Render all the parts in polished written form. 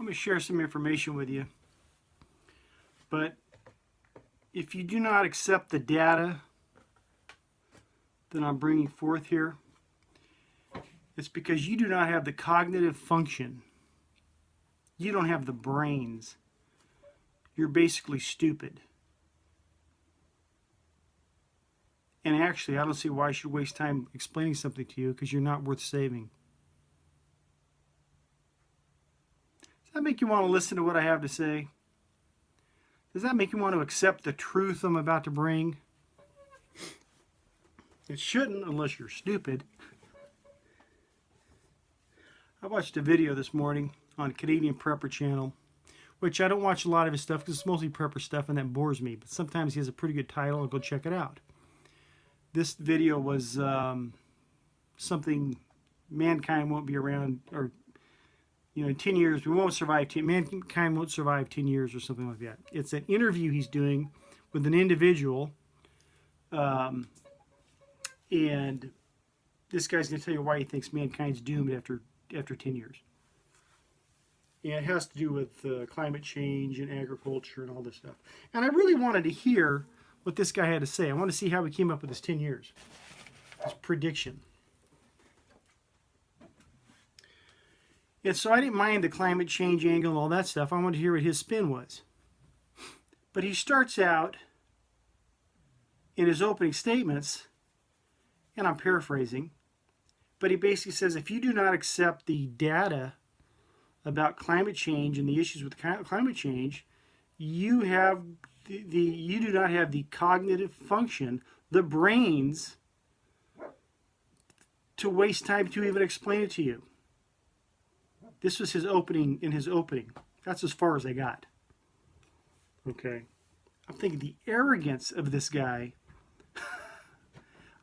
I'm going to share some information with you. But if you do not accept the data that I'm bringing forth here, it's because you do not have the cognitive function. You don't have the brains. You're basically stupid. And actually, I don't see why I should waste time explaining something to you, because you're not worth saving. Does that make you want to listen to what I have to say? Does that make you want to accept the truth I'm about to bring? It shouldn't, unless you're stupid. I watched a video this morning on Canadian Prepper channel, which I don't watch a lot of his stuff because it's mostly prepper stuff and that bores me. But sometimes he has a pretty good title. I'll go check it out. This video was something mankind won't be around, or in 10 years we won't survive. Mankind won't survive 10 years or something like that. It's an interview he's doing with an individual, and this guy's going to tell you why he thinks mankind's doomed after 10 years. And it has to do with climate change and agriculture and all this stuff. And I really wanted to hear what this guy had to say. I want to see how he came up with his 10 years. His prediction. And so I didn't mind the climate change angle and all that stuff. I wanted to hear what his spin was. But he starts out in his opening statements, and I'm paraphrasing, but he basically says, if you do not accept the data about climate change and the issues with climate change, you do not have the cognitive function, the brains, to waste time to even explain it to you. This was his opening. That's as far as I got. Okay. I'm thinking the arrogance of this guy.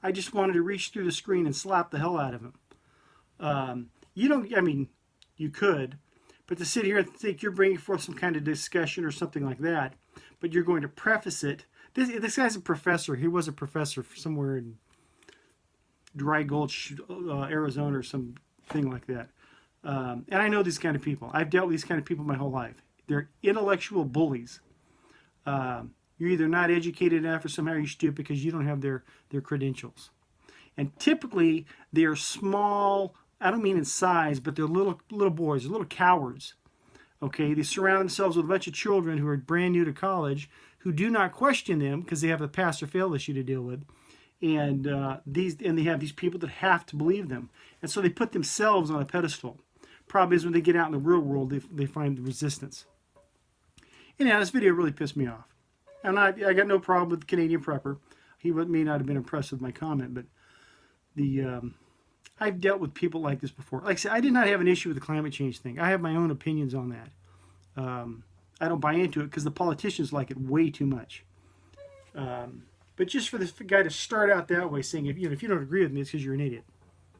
I just wanted to reach through the screen and slap the hell out of him. You could, but to sit here and think you're bringing forth some kind of discussion or something like that, but you're going to preface it. This guy's a professor. He was a professor somewhere in Dry Gulch, Arizona, or something like that. And I know these kind of people. I've dealt with these kind of people my whole life. They're intellectual bullies. You're either not educated enough or somehow you're stupid because you don't have their credentials. And typically, they're small, I don't mean in size, but they're little boys, little cowards. Okay, they surround themselves with a bunch of children who are brand new to college, who do not question them because they have a pass or fail issue to deal with. And they have these people that have to believe them. And so they put themselves on a pedestal. Problem is, when they get out in the real world, they find the resistance. Anyhow, this video really pissed me off. And I got no problem with Canadian Prepper. He may not have been impressed with my comment, but I've dealt with people like this before. Like I said, I did not have an issue with the climate change thing. I have my own opinions on that. I don't buy into it because the politicians like it way too much. But just for this guy to start out that way, saying, if you don't agree with me, it's because you're an idiot.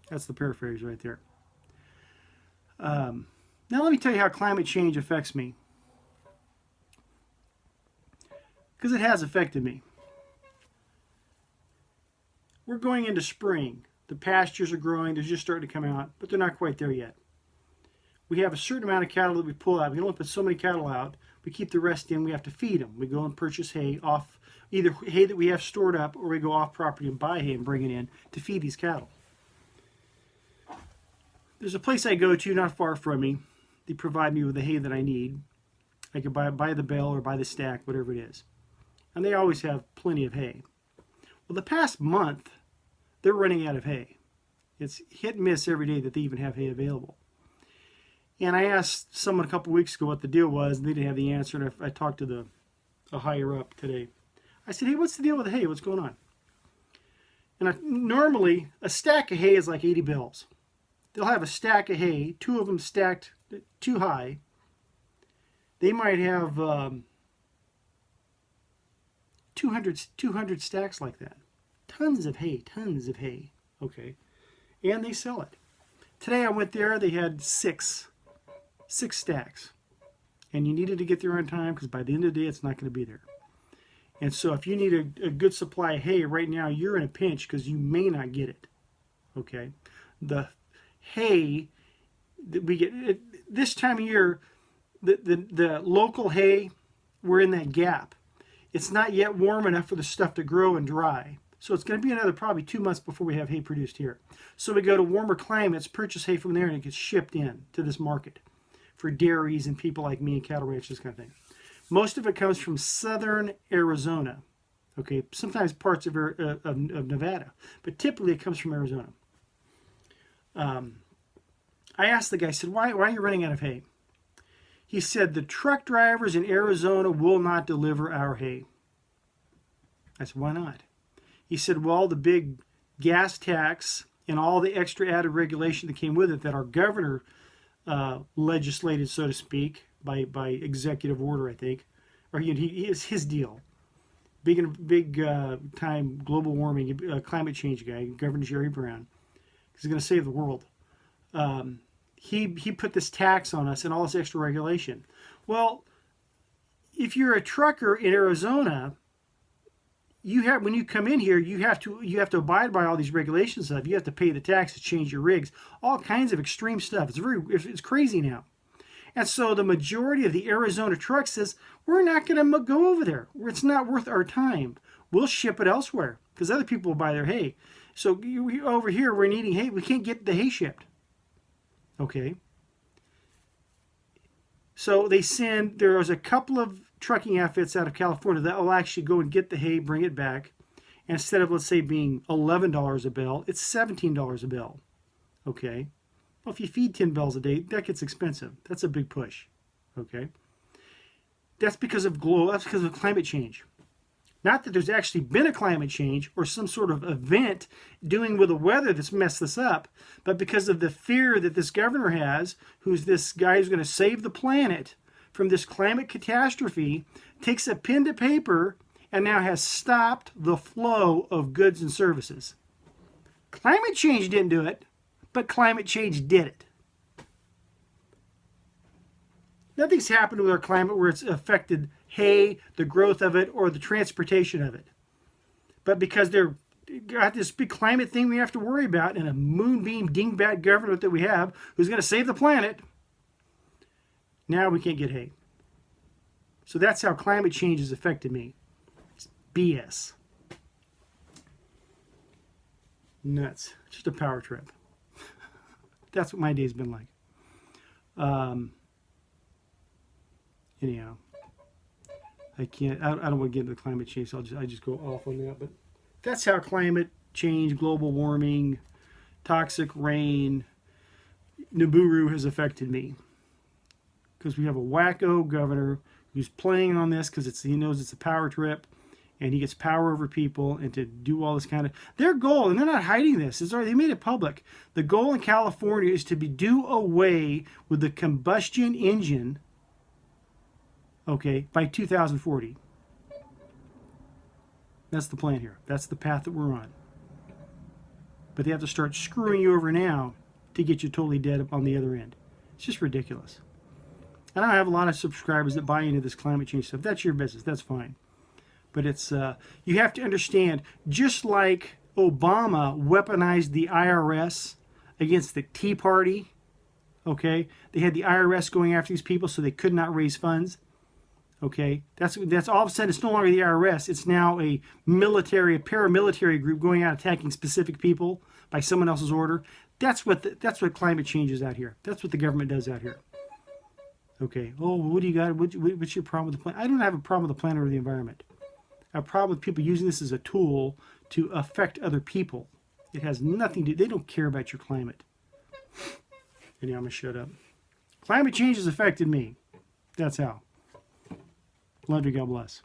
That's the paraphrase right there. Now let me tell you how climate change affects me. Because it has affected me. We're going into spring. The pastures are growing. They're just starting to come out, but they're not quite there yet. We have a certain amount of cattle that we pull out. We can only put so many cattle out. We keep the rest in. We have to feed them. We go and purchase hay off, either hay that we have stored up, or we go off property and buy hay and bring it in to feed these cattle. There's a place I go to not far from me. They provide me with the hay that I need. I can buy the bale or buy the stack, whatever it is. And they always have plenty of hay. Well, the past month, they're running out of hay. It's hit and miss every day that they even have hay available. And I asked someone a couple weeks ago what the deal was, and they didn't have the answer. And I talked to a higher up today. I said, hey, what's the deal with the hay? What's going on? And normally, a stack of hay is like 80 bales. They'll have a stack of hay, two of them stacked too high. They might have 200 stacks like that. Tons of hay. Okay. And they sell it. Today I went there, they had six stacks. And you needed to get there on time because by the end of the day, it's not going to be there. And so if you need a good supply of hay right now, you're in a pinch because you may not get it. Okay. The hay that we get this time of year, the local hay, we're in that gap. It's not yet warm enough for the stuff to grow and dry. So it's going to be another probably 2 months before we have hay produced here. So we go to warmer climates, purchase hay from there, and it gets shipped in to this market for dairies and people like me and cattle ranchers, kind of thing. Most of it comes from southern Arizona. Okay, sometimes parts of Nevada, but typically it comes from Arizona. I asked the guy, I said, why are you running out of hay? He said, the truck drivers in Arizona will not deliver our hay. I said, why not? He said, well, the big gas tax and all the extra added regulation that came with it that our governor legislated, so to speak, by executive order, I think, or he is his deal. Big time global warming, climate change guy, Governor Jerry Brown. He's going to save the world. He put this tax on us and all this extra regulation. Well, if you're a trucker in Arizona, when you come in here, you have to abide by all these regulations stuff. You have to pay the taxes, change your rigs, all kinds of extreme stuff. It's crazy now. And so the majority of the Arizona truck says, we're not going to go over there. It's not worth our time. We'll ship it elsewhere because other people will buy their hay. So over here, we're needing hay. We can't get the hay shipped. Okay. So there's a couple of trucking outfits out of California that will actually go and get the hay, bring it back. And instead of, let's say, being $11 a bale, it's $17 a bale. Okay. Well, if you feed 10 bales a day, that gets expensive. That's a big push. Okay. That's because of climate change. Not that there's actually been a climate change or some sort of event doing with the weather that's messed this up, but because of the fear that this governor has, who's this guy who's going to save the planet from this climate catastrophe, takes a pen to paper and now has stopped the flow of goods and services. Climate change didn't do it, but climate change did it. Nothing's happened with our climate where it's affected hay, the growth of it, or the transportation of it. But because they're got this big climate thing we have to worry about and a moonbeam dingbat government that we have who's going to save the planet, now we can't get hay. So that's how climate change has affected me. It's BS. Nuts. Just a power trip. That's what my day's been like. Anyhow, I don't want to get into climate change, so I just go off on that. But that's how climate change, global warming, toxic rain, Nibiru has affected me. Because we have a wacko governor who's playing on this because he knows it's a power trip, and he gets power over people and to do all this kind of... Their goal, and they're not hiding this, they made it public. The goal in California is to do away with the combustion engine, okay, by 2040. That's the plan here. That's the path that we're on. But they have to start screwing you over now to get you totally dead on the other end. It's just ridiculous. And I have a lot of subscribers that buy into this climate change stuff. That's your business. That's fine. But it's you have to understand, just like Obama weaponized the IRS against the Tea Party, okay? They had the IRS going after these people so they could not raise funds. Okay, that's all of a sudden it's no longer the IRS. It's now a paramilitary group going out attacking specific people by someone else's order. That's what climate change is out here. That's what the government does out here. Okay. Oh, what do you got? What's your problem with the planet? I don't have a problem with the planet or the environment. I have a problem with people using this as a tool to affect other people. It has nothing to. They don't care about your climate. Anyhow, I'm gonna shut up. Climate change has affected me. That's how. Love you. God bless.